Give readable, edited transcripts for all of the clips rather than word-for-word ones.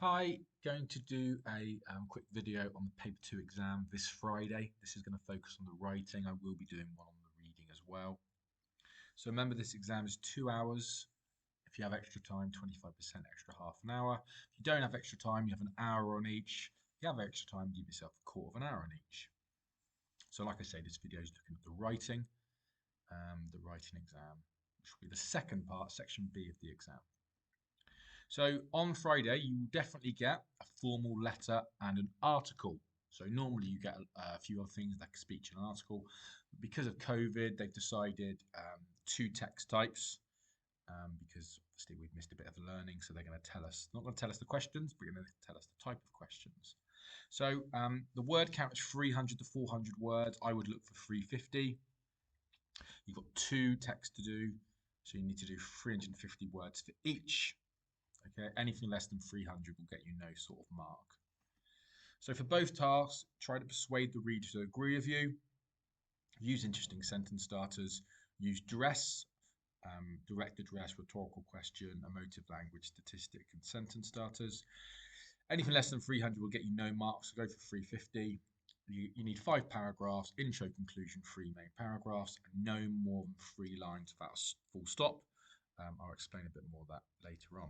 Hi, going to do a quick video on the Paper 2 exam this Friday. This is going to focus on the writing. I will be doing one on the reading as well. So remember, this exam is 2 hours. If you have extra time, 25% extra half an hour. If you don't have extra time, you have an hour on each. If you have extra time, give yourself a quarter of an hour on each. So like I say, this video is looking at the writing exam, which will be the second part, section B of the exam. So on Friday, you will definitely get a formal letter and an article. So normally you get a few other things like a speech and an article. Because of COVID, they've decided two text types because obviously we've missed a bit of the learning. So they're going to tell us, not going to tell us the questions, but going to tell us the type of questions. So the word count is 300 to 400 words. I would look for 350. You've got two texts to do. So you need to do 350 words for each. Okay, anything less than 300 will get you no sort of mark. So for both tasks, try to persuade the reader to agree with you. Use interesting sentence starters. Use dress, direct address, rhetorical question, emotive language, statistic, and sentence starters. Anything less than 300 will get you no marks, so go for 350. You need 5 paragraphs, intro, conclusion, 3 main paragraphs, and no more than 3 lines without a full stop. I'll explain a bit more of that later on.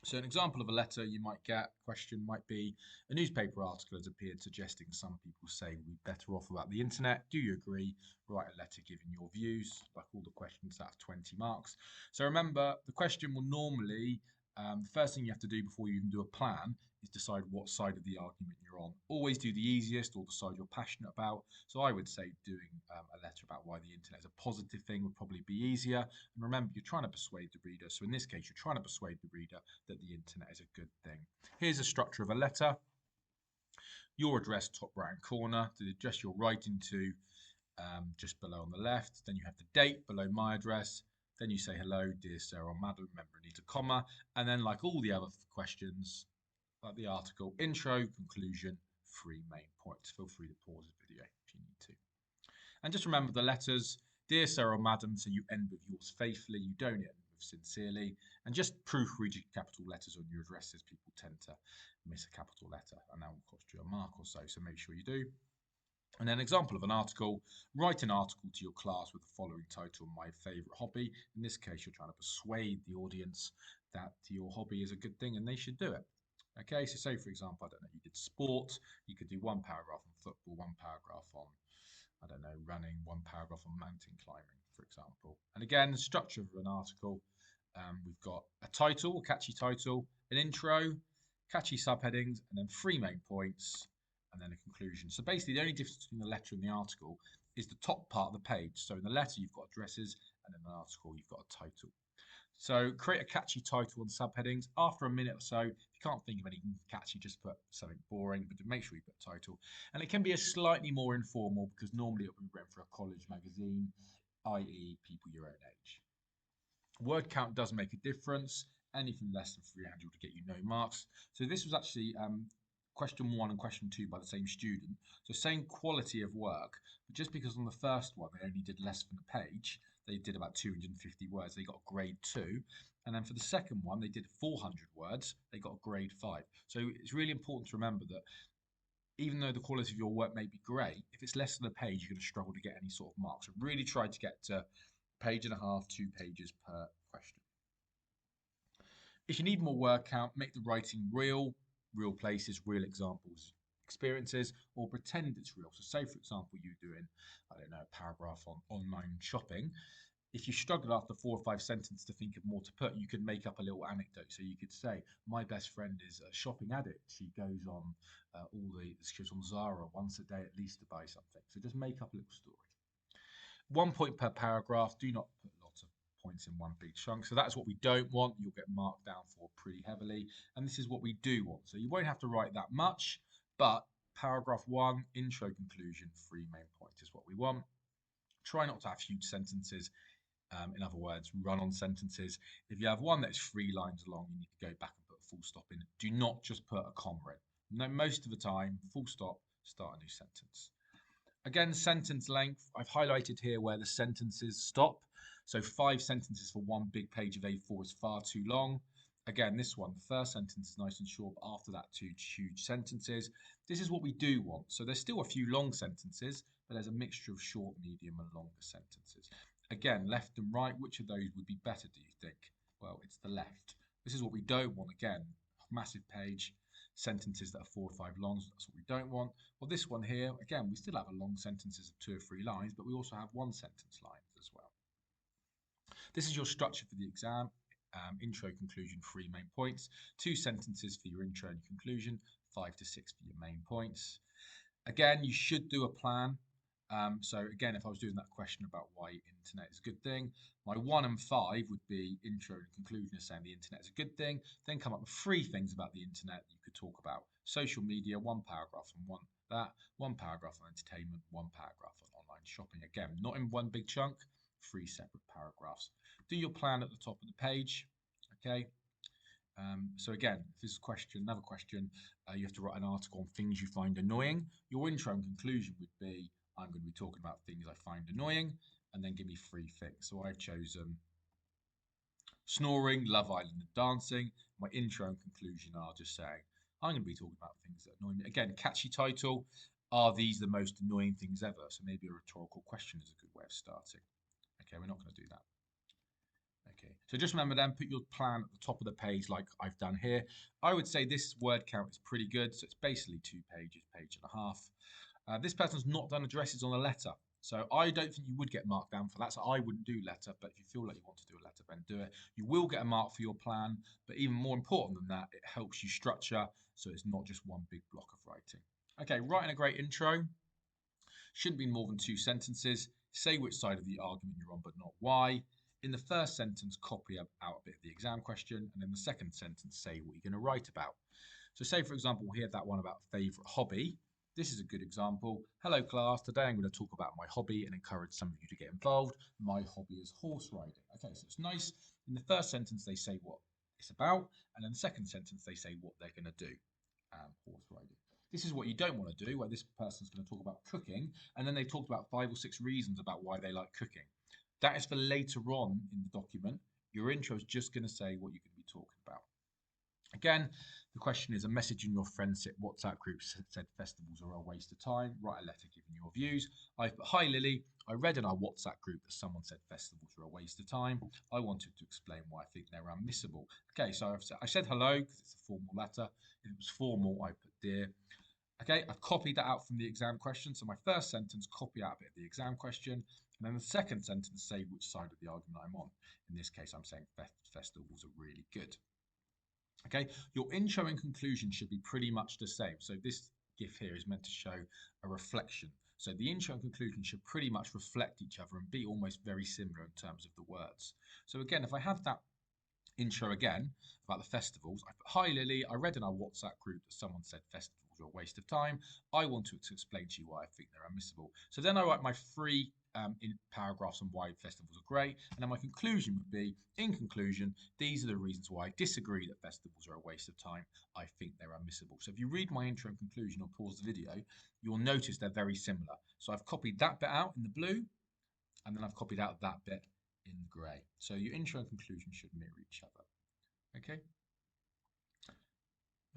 So an example of a letter you might get, question might be, a newspaper article has appeared suggesting some people say we're better off about the internet. Do you agree? Write a letter giving your views, like all the questions that have 20 marks. So remember, the question will normally, the first thing you have to do before you even do a plan is decide what side of the argument you're on. Always do the easiest or the side you're passionate about. So I would say doing a letter about why the internet is a positive thing would probably be easier. And remember, you're trying to persuade the reader. So in this case, you're trying to persuade the reader that the internet is a good thing. Here's a structure of a letter. Your address, top right hand corner, the address you're writing to, just below on the left. Then you have the date below my address. Then you say, hello, dear sir or madam, remember, needs a comma. And then, like all the other questions, like the article, intro, conclusion, 3 main points. Feel free to pause the video if you need to. And just remember the letters, dear sir or madam, so you end with yours faithfully, you don't end with sincerely. And just proofread your capital letters on your addresses. People tend to miss a capital letter, and that will cost you a mark or so, so make sure you do. And an example of an article, write an article to your class with the following title, My Favourite Hobby. In this case, you're trying to persuade the audience that your hobby is a good thing and they should do it. Okay, so say for example, I don't know, you did sport, you could do 1 paragraph on football, 1 paragraph on, I don't know, running, 1 paragraph on mountain climbing, for example. And again, the structure of an article, we've got a title, a catchy title, an intro, catchy subheadings, and then 3 main points, and then a conclusion. So basically, the only difference between the letter and the article is the top part of the page. So in the letter, you've got addresses, and in the article, you've got a title. So create a catchy title and subheadings. After a minute or so, if you can't think of anything catchy, just put something boring, but make sure you put a title. And it can be a slightly more informal because normally it will be written for a college magazine, i.e. people your own age. Word count does make a difference. Anything less than 300 will get you no marks. So this was actually question 1 and question 2 by the same student. So same quality of work, but just because on the first one they only did less than a page, they did about 250 words, they got a grade 2. And then for the second one, they did 400 words, they got a grade 5. So it's really important to remember that even though the quality of your work may be great, if it's less than a page, you're going to struggle to get any sort of marks. So really try to get to page and a half, 2 pages per question. If you need more word count, make the writing real places, real examples, experiences, or pretend it's real. So say, for example, you're doing, I don't know, a paragraph on online shopping. If you struggle after 4 or 5 sentences to think of more to put, you could make up a little anecdote. So you could say, my best friend is a shopping addict. She goes on she goes on Zara once a day at least to buy something. So just make up a little story. 1 point per paragraph. Do not put lots of points in one big chunk. So that's what we don't want. You'll get marked down for pretty heavily. And this is what we do want. So you won't have to write that much, but paragraph 1, intro, conclusion, 3 main points is what we want. Try not to have huge sentences. In other words, run-on sentences. If you have one that's 3 lines long, you need to go back and put a full stop in. Do not just put a comma in. No, most of the time, full stop, start a new sentence. Again, sentence length, I've highlighted here where the sentences stop. So 5 sentences for one big page of A4 is far too long. Again, this one, the first sentence is nice and short, but after that, two huge sentences. This is what we do want. So there's still a few long sentences, but there's a mixture of short, medium, and longer sentences. Again, left and right, which of those would be better, do you think? Well, it's the left. This is what we don't want. Again, massive page, sentences that are 4 or 5 long, so that's what we don't want. Well, this one here, again, we still have a long sentences of 2 or 3 lines, but we also have one sentence lines as well. This is your structure for the exam. Intro, conclusion, 3 main points, 2 sentences for your intro and conclusion, 5 to 6 for your main points. Again, you should do a plan. So again, if I was doing that question about why internet is a good thing, my 1 and 5 would be intro and conclusion is saying the internet is a good thing. Then come up with 3 things about the internet that you could talk about. Social media, 1 paragraph on that, 1 paragraph on entertainment, 1 paragraph on online shopping. Again, not in one big chunk, 3 separate paragraphs. Do your plan at the top of the page. Okay. So again, if this is another question, you have to write an article on things you find annoying. Your intro and conclusion would be, I'm going to be talking about things I find annoying, and then give me 3 things. So I've chosen snoring, Love Island, and dancing. My intro and conclusion are just saying, I'm going to be talking about things that annoy me. Again, catchy title. Are these the most annoying things ever? So maybe a rhetorical question is a good way of starting. Okay, we're not going to do that. Okay, so just remember then, put your plan at the top of the page like I've done here. I would say this word count is pretty good. So it's basically 2 pages, page and a half. This person's not done addresses on a letter. So I don't think you would get marked down for that. So I wouldn't do letter, but if you feel like you want to do a letter, then do it. You will get a mark for your plan, but even more important than that, it helps you structure so it's not just one big block of writing. Okay, writing a great intro. Shouldn't be more than 2 sentences. Say which side of the argument you're on, but not why. In the first sentence, copy out a bit of the exam question, and in the second sentence, say what you're going to write about. So say, for example, we have that one about favourite hobby. This is a good example. Hello, class. Today I'm going to talk about my hobby and encourage some of you to get involved. My hobby is horse riding. Okay, so it's nice. In the first sentence, they say what it's about, and in the second sentence, they say what they're going to do. Horse riding. This is what you don't want to do, where this person's going to talk about cooking, and then they've talked about 5 or 6 reasons about why they like cooking. That is for later on in the document. Your intro is just going to say what you're going to be talking about. Again, the question is a message in your friendship WhatsApp group said festivals are a waste of time. Write a letter giving your views. I've put, hi Lily, I read in our WhatsApp group that someone said festivals are a waste of time. I wanted to explain why I think they're unmissable. Okay, so I said hello because it's a formal letter. If it was formal, I put dear. Okay, I've copied that out from the exam question. So my first sentence, copy out a bit of the exam question. And then the second sentence, say which side of the argument I'm on. In this case, I'm saying festivals are really good. Okay, your intro and conclusion should be pretty much the same. So this GIF here is meant to show a reflection. So the intro and conclusion should pretty much reflect each other and be almost very similar in terms of the words. So again, if I have that intro again about the festivals, I put, hi Lily, I read in our WhatsApp group that someone said festivals are a waste of time. I want to explain to you why I think they're unmissable. So then I write my 3 in paragraphs on why festivals are great. And then my conclusion would be, in conclusion, these are the reasons why I disagree that festivals are a waste of time. I think they're unmissable. So if you read my intro and conclusion or pause the video, you'll notice they're very similar. So I've copied that bit out in the blue, and then I've copied out that bit in the grey. So your intro and conclusion should mirror each other. Okay?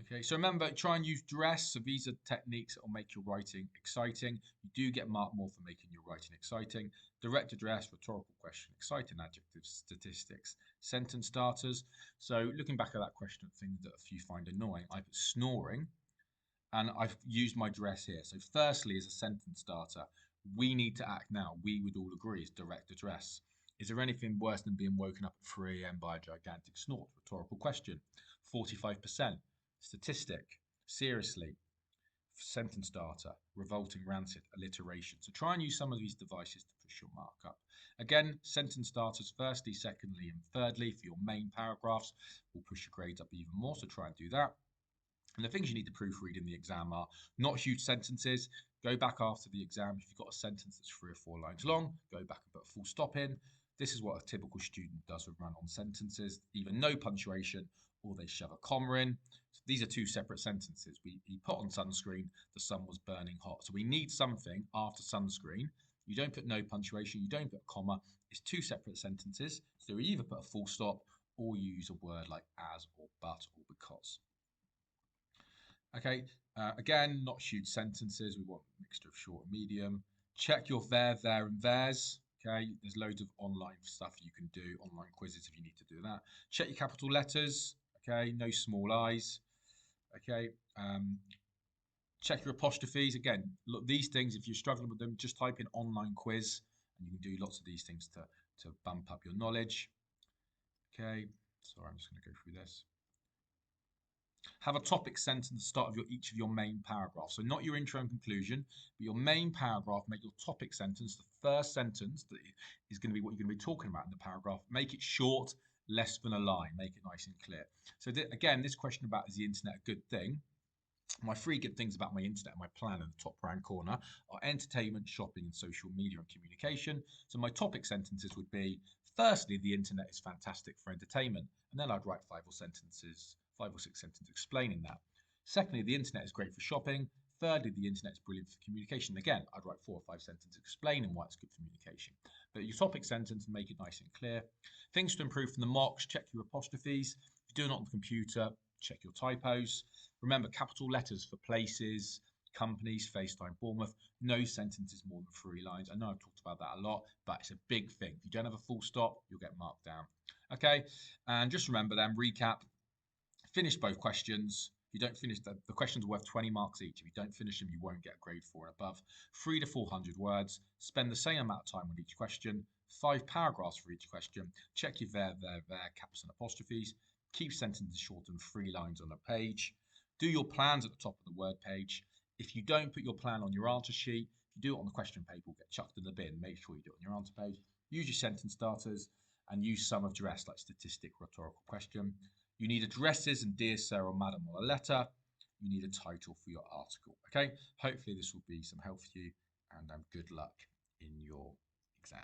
Okay, so remember, try and use dress. So these are techniques that will make your writing exciting. You do get marked more for making your writing exciting. Direct address, rhetorical question, exciting adjectives, statistics, sentence starters. So looking back at that question of things that a few find annoying, I put snoring, and I've used my dress here. So firstly, as a sentence starter, we need to act now. We would all agree is direct address. Is there anything worse than being woken up at 3 a.m. by a gigantic snort? Rhetorical question. 45%. Statistic. Seriously. Sentence starter. Revolting, rancid, alliteration. So try and use some of these devices to push your mark up. Again, sentence starters firstly, secondly, and thirdly for your main paragraphs will push your grades up even more. So try and do that. And the things you need to proofread in the exam are not huge sentences. Go back after the exam. If you've got a sentence that's 3 or 4 lines long, go back and put a full stop in. This is what a typical student does with run-on sentences, either no punctuation or they shove a comma in. So these are 2 separate sentences. He put on sunscreen, the sun was burning hot. So we need something after sunscreen. You don't put no punctuation, you don't put a comma. It's 2 separate sentences. So you either put a full stop or use a word like as or but or because. Okay, again, not huge sentences. We want a mixture of short and medium. Check your there, and theirs. Okay, there's loads of online stuff you can do, online quizzes if you need to do that. Check your capital letters. Okay, no small i's. Okay, check your apostrophes. Again, look, these things, if you're struggling with them, just type in online quiz and you can do lots of these things to bump up your knowledge. Okay, sorry, I'm just going to go through this. Have a topic sentence at the start of each of your main paragraphs. So not your intro and conclusion, but your main paragraph. Make your topic sentence the first sentence that is going to be what you're going to be talking about in the paragraph. Make it short, less than a line. Make it nice and clear. So again, this question about is the internet a good thing? My 3 good things about my internet, my plan in the top right corner, are entertainment, shopping, and social media and communication. So my topic sentences would be, firstly, the internet is fantastic for entertainment. And then I'd write 5 or 6 sentences explaining that. Secondly, the internet is great for shopping. Thirdly, the internet is brilliant for communication. Again, I'd write 4 or 5 sentences explaining why it's good for communication. But your topic sentence, make it nice and clear. Things to improve from the mocks, check your apostrophes. If you're doing it on the computer, check your typos. Remember, capital letters for places, companies, FaceTime, Bournemouth. No sentences more than 3 lines. I know I've talked about that a lot, but it's a big thing. If you don't have a full stop, you'll get marked down. Okay, and just remember then, recap, finish both questions. If you don't finish, the questions are worth 20 marks each. If you don't finish them, you won't get a grade 4 and above. 300 to 400 words. Spend the same amount of time on each question. 5 paragraphs for each question. Check your there, caps and apostrophes. Keep sentences shorter than 3 lines on a page. Do your plans at the top of the word page. If you don't put your plan on your answer sheet, if you do it on the question paper, it will get chucked in the bin. Make sure you do it on your answer page. Use your sentence starters and use sum of address like statistic, rhetorical question. You need addresses and dear sir or madam on a letter. You need a title for your article. Okay, hopefully this will be some help for you and good luck in your exam.